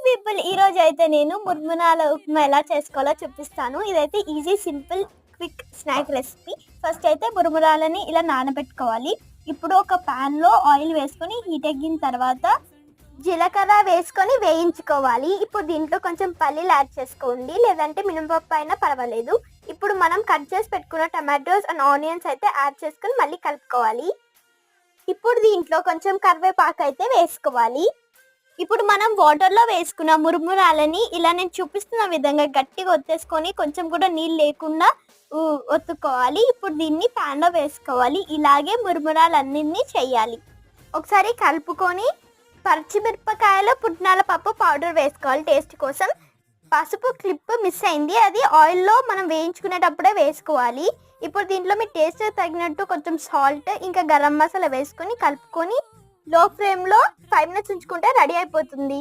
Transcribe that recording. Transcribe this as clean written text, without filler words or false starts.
People, ఈ రోజు అయితే నేను ముర్మురాల ఉప్మా ఎలా చేసుకోవాలో చూపిస్తాను. ఇదైతే easy, simple, quick snack recipe. First అయితే మురుమురాలని ఇలా నానబెట్టుకోవాలి. ఇప్పుడు ఒక ప్యాన్లో ఆయిల్ వేసుకొని హీట్ ఎక్కిన తర్వాత జీలకర్ర వేసుకొని వేయించుకోవాలి. ఇప్పుడు దీంట్లో కొంచెం పల్లీలు యాడ్ చేసుకోండి, లేదంటే మినపప్పు అయినా పర్వాలేదు. ఇప్పుడు మనం కట్ చేసి పెట్టుకున్న టమాటోస్ అండ్ ఆనియన్స్ అయితే యాడ్ చేసుకొని మళ్ళీ కలుపుకోవాలి. ఇప్పుడు దీంట్లో కొంచెం కరివేపాకు అయితే వేసుకోవాలి. ఇప్పుడు మనం వాటర్లో వేసుకున్న మురుమురాలని ఇలా నేను చూపిస్తున్న విధంగా గట్టిగా ఒత్తేసుకొని కొంచెం కూడా నీళ్ళు లేకుండా ఒత్తుకోవాలి. ఇప్పుడు దీన్ని ప్యాన్లో వేసుకోవాలి. ఇలాగే మురుమురాలన్నింటినీ చేయాలి. ఒకసారి కలుపుకొని పచ్చిమిరపకాయలు, పుట్నాల పప్పు పౌడర్ వేసుకోవాలి టేస్ట్ కోసం. పసుపు క్లిప్ మిస్ అయింది, అది ఆయిల్లో మనం వేయించుకునేటప్పుడే వేసుకోవాలి. ఇప్పుడు దీంట్లో మీ టేస్ట్ తగినట్టు కొంచెం సాల్ట్ ఇంకా గరం మసాలా వేసుకొని కలుపుకొని లో ఫ్లేమ్లో 5 minutes ఉంచుకుంటే రెడీ అయిపోతుంది.